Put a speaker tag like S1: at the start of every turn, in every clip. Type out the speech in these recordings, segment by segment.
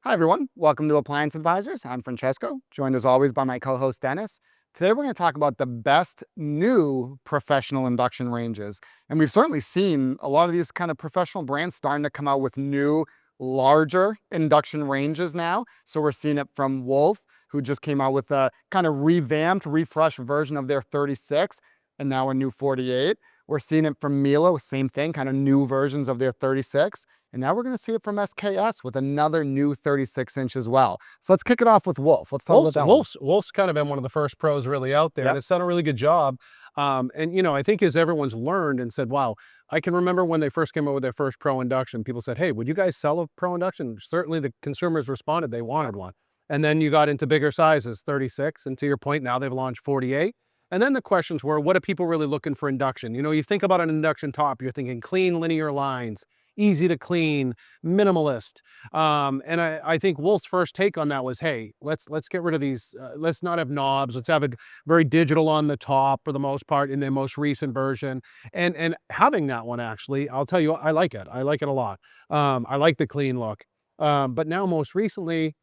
S1: Hi, everyone. Welcome to Appliance Advisors. I'm Francesco, joined as always by my co host, Dennis. Today, we're going to talk about the best new professional induction ranges. And we've certainly seen a lot of these kind of professional brands starting to come out with new, larger induction ranges now. So, we're seeing it from Wolf, who just came out with a kind of revamped, refreshed version of their 36 and now a new 48. We're seeing it from Miele, same thing, kind of new versions of their 36. And now we're going to see it from SKS with another new 36-inch as well. So let's kick it off with Wolf. Let's talk about that one.
S2: Wolf's kind of been one of the first pros really out there, and
S1: Yep.
S2: it's done a really good job. I think as everyone's learned and said, wow, I can remember when they first came out with their first pro induction, people said, hey, would you guys sell a pro induction? Certainly the consumers responded, they wanted one. And then you got into bigger sizes, 36, and to your point, now they've launched 48. And then the questions were, what are people really looking for induction? You think about an induction top, you're thinking clean linear lines, easy to clean, minimalist. And I think Wolf's first take on that was, hey, let's get rid of these. Let's not have knobs. Let's have it very digital on the top for the most part in their most recent version. And having that one, actually, I'll tell you, I like it. I like it a lot. I like the clean look. But now most recently,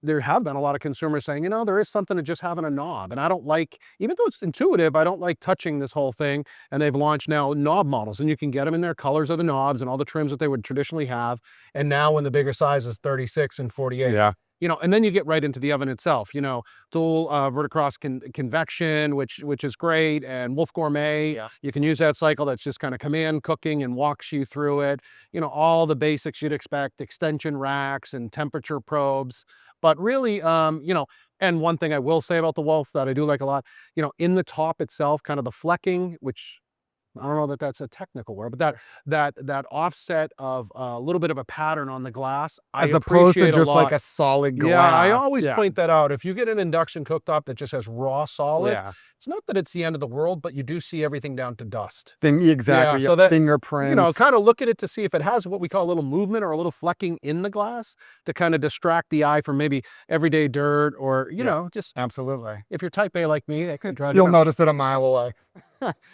S2: there have been a lot of consumers saying, there is something to just having a knob. And I don't like, even though it's intuitive, I don't like touching this whole thing. And they've launched now knob models, and you can get them in their colors of the knobs and all the trims that they would traditionally have. And now in the bigger sizes, 36 and 48.
S1: Yeah.
S2: And then you get right into the oven itself, dual verticross convection, which is great. And Wolf Gourmet,
S1: Yeah.
S2: you can use that cycle that's just kind of command cooking and walks you through it. All the basics you'd expect, extension racks and temperature probes. But really, and one thing I will say about the Wolf that I do like a lot, in the top itself, kind of the flecking, which I don't know that that's a technical word, but that offset of a little bit of a pattern on the glass, I
S1: As opposed to
S2: appreciate a
S1: just like
S2: lot.
S1: a solid
S2: Yeah, I
S1: glass.
S2: always
S1: Yeah.
S2: point that out. If you get an induction cooktop that just has raw solid,
S1: Yeah.
S2: it's not that it's the end of the world, but you do see everything down to dust.
S1: Exactly.
S2: Yeah,
S1: Yep.
S2: so that,
S1: Fingerprints.
S2: kind of look at it to see if it has what we call a little movement or a little flecking in the glass to kind of distract the eye from maybe everyday dirt or,
S1: Yeah.
S2: just
S1: Absolutely.
S2: if you're type A like me, that could drive you
S1: You'll
S2: nuts.
S1: notice it a mile away.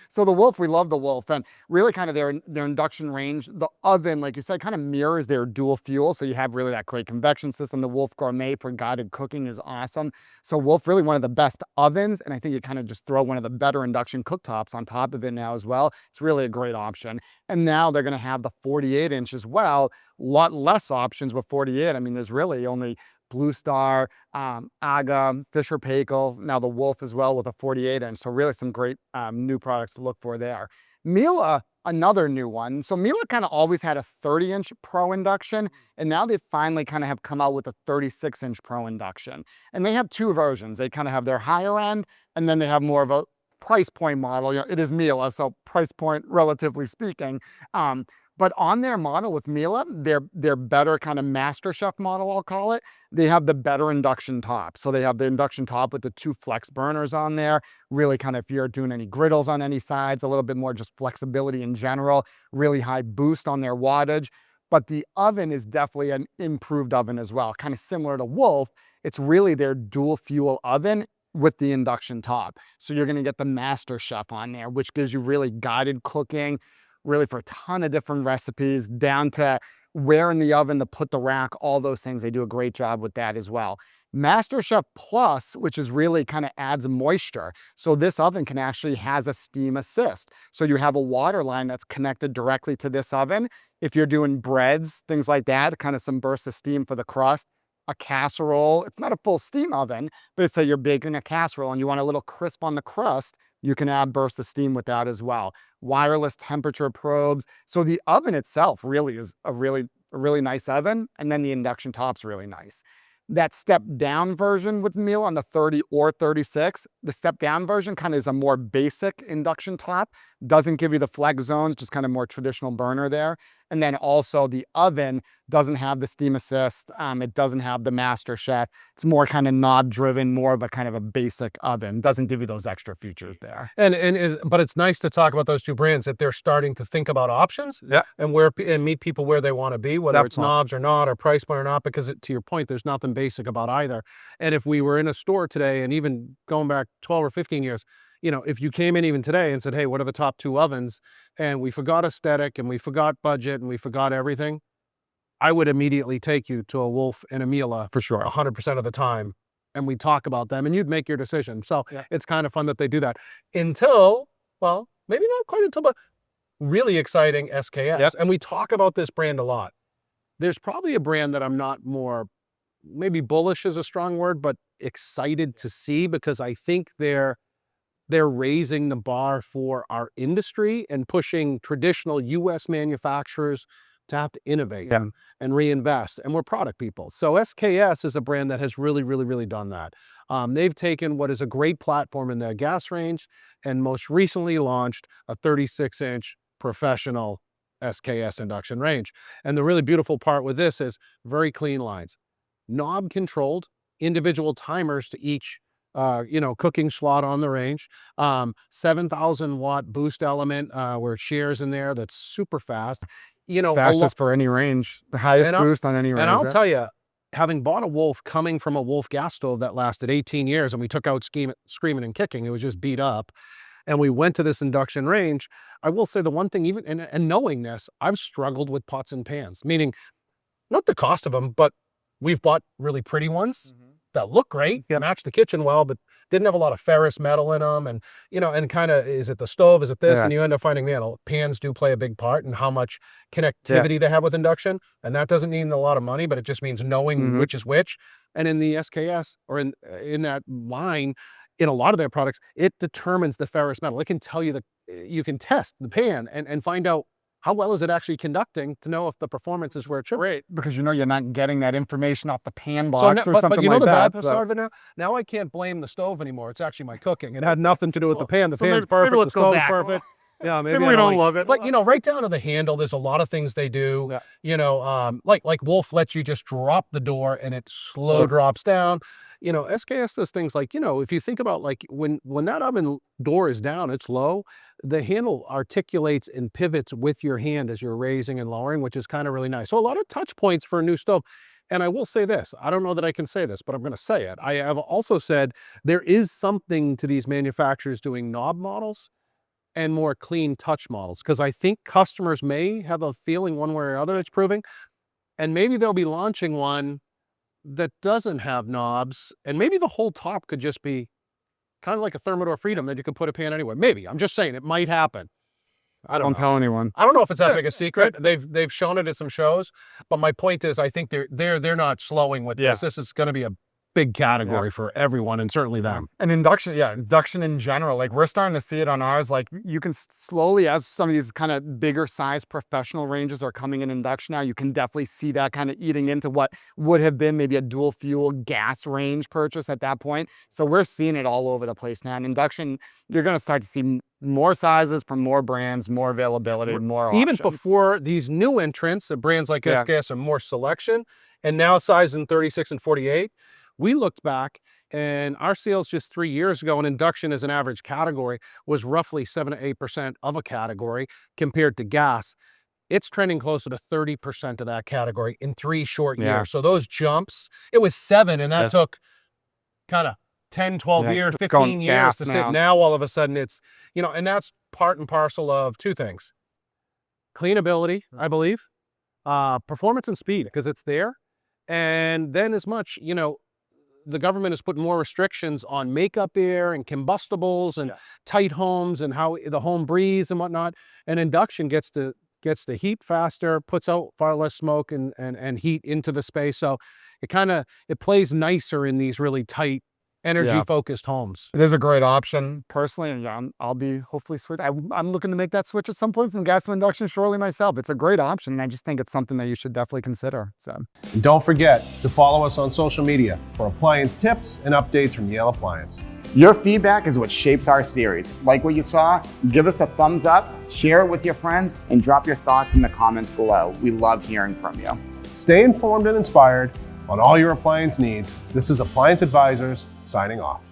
S1: So the Wolf, we love the Wolf, and really kind of their induction range. The oven, like you said, kind of mirrors their dual fuel. So you have really that great convection system. The Wolf Gourmet for guided cooking is awesome. So Wolf, really one of the best ovens, and I think you kind of just throw one of the better induction cooktops on top of it now as well. It's really a great option. And now they're going to have the 48-inch as well. A lot less options with 48. I mean, there's really only Blue Star, Aga, Fisher Paykel, now the Wolf as well with a 48-inch. So really some great new products to look for there. Miele, another new one. So Miele kind of always had a 30-inch Pro induction, and now they finally kind of have come out with a 36-inch Pro induction. And they have two versions. They kind of have their higher end, and then they have more of a price point model. It is Miele, so price point relatively speaking. But on their model with Miele, their better kind of MasterChef model, I'll call it, they have the better induction top. So they have the induction top with the two flex burners on there. Really kind of if you're doing any griddles on any sides, a little bit more just flexibility in general, really high boost on their wattage. But the oven is definitely an improved oven as well, kind of similar to Wolf. It's really their dual fuel oven with the induction top. So you're going to get the MasterChef on there, which gives you really guided cooking, really for a ton of different recipes, down to where in the oven to put the rack, all those things. They do a great job with that as well. MasterChef Plus, which is really kind of adds moisture. So this oven can actually has a steam assist. So you have a water line that's connected directly to this oven. If you're doing breads, things like that, kind of some bursts of steam for the crust. A casserole, it's not a full steam oven, but say you're baking a casserole and you want a little crisp on the crust, you can add bursts of steam with that as well. Wireless temperature probes. So the oven itself really is a really nice oven, and then the induction top's really nice. That step down version with Miele on the 30 or 36, the step down version kind of is a more basic induction top, doesn't give you the flex zones, just kind of more traditional burner there. And then also the oven doesn't have the steam assist. It doesn't have the MasterChef. It's more kind of knob driven, more of a kind of a basic oven. Doesn't give you those extra features there.
S2: But it's nice to talk about those two brands that they're starting to think about options,
S1: Yeah,
S2: and meet people where they want to be, whether it's
S1: definitely.
S2: knobs or not, or price point or not. Because to your point, there's nothing basic about either. And if we were in a store today, and even going back 12 or 15 years, if you came in even today and said, hey, what are the top two ovens? And we forgot aesthetic and we forgot budget and we forgot everything, I would immediately take you to a Wolf and a Miele
S1: For sure.
S2: 100% of the time, and we talk about them, and you'd make your decision. So it's kind of fun that they do that. Until, well, maybe not quite until, but really exciting SKS. And we talk about this brand a lot. There's probably a brand that I'm not more, maybe bullish is a strong word, but excited to see, because I think they're raising the bar for our industry and pushing traditional US manufacturers to have to innovate and reinvest. And we're product people. So SKS is a brand that has really done that. They've taken what is a great platform in their gas range and most recently launched a 36-inch professional SKS induction range. And the really beautiful part with this is very clean lines, knob controlled, individual timers to each cooking slot on the range, 7,000 watt boost element where it shares in there, that's super fast.
S1: Fastest for any range, the highest boost on any range.
S2: And I'll tell you, having bought a Wolf coming from a Wolf gas stove that lasted 18 years and we took out screaming and kicking, it was just beat up, and we went to this induction range, I will say the one thing, even and knowing this, I've struggled with pots and pans, meaning not the cost of them, but we've bought really pretty ones that look great, match the kitchen well, but didn't have a lot of ferrous metal in them. And, and kind of, is it the stove? Is it this? And you end up finding, pans do play a big part in how much connectivity they have with induction. And that doesn't mean a lot of money, but it just means knowing which is which. And in the SKS, or in that line, in a lot of their products, it determines the ferrous metal. It can tell you you can test the pan and find out how well is it actually conducting to know if the performance is where it should be.
S1: Because you're not getting that information off the pan box or something like that.
S2: But you know the bad part of it now? Now I can't blame the stove anymore. It's actually my cooking. It had nothing to do with the pan. The pan's perfect, the stove's perfect. Yeah, maybe
S1: we don't love it.
S2: But right down to the handle, there's a lot of things they do. Like Wolf lets you just drop the door and it slow drops down. SKS does things like, if you think about like when that oven door is down, it's low, the handle articulates and pivots with your hand as you're raising and lowering, which is kind of really nice. So a lot of touch points for a new stove. And I will say this, I don't know that I can say this, but I'm going to say it. I have also said there is something to these manufacturers doing knob models and more clean touch models, because I think customers may have a feeling one way or other it's proving, and maybe they'll be launching one that doesn't have knobs, and maybe the whole top could just be kind of like a Thermador Freedom that you can put a pan anywhere. Maybe, I'm just saying, it might happen. I don't know.
S1: Tell anyone.
S2: I don't know if it's that big a secret. They've shown it at some shows, but my point is, I think they're not slowing with this. This is going to be a big category for everyone, and certainly them.
S1: And induction in general, like we're starting to see it on ours. Like you can slowly, as some of these kind of bigger size professional ranges are coming in induction now, you can definitely see that kind of eating into what would have been maybe a dual fuel gas range purchase at that point. So we're seeing it all over the place now. And induction, you're going to start to see more sizes from more brands, more availability, more options.
S2: Even before these new entrants, brands like SKS are more selection, and now size in 36 and 48. We looked back, and our sales just 3 years ago in induction as an average category was roughly 7 to 8% of a category compared to gas. It's trending closer to 30% of that category in 3 short years. So those jumps, it was 7, and that took kind of 10, 12 years, 15 years to sit. Now all of a sudden it's, and that's part and parcel of 2 things. Cleanability, I believe, performance and speed, because it's there. And then as much, the government has put more restrictions on makeup air and combustibles and tight homes and how the home breathes and whatnot. And induction gets the heat faster, puts out far less smoke and heat into the space. So it plays nicer in these really tight, energy-focused homes.
S1: It is a great option. Personally, and I'll be hopefully switch. I'm looking to make that switch at some point from gas to induction shortly myself. It's a great option, and I just think it's something that you should definitely consider. So,
S3: and don't forget to follow us on social media for appliance tips and updates from Miele Appliance.
S4: Your feedback is what shapes our series. Like what you saw? Give us a thumbs up, share it with your friends, and drop your thoughts in the comments below. We love hearing from you.
S3: Stay informed and inspired on all your appliance needs. This is Appliance Advisors signing off.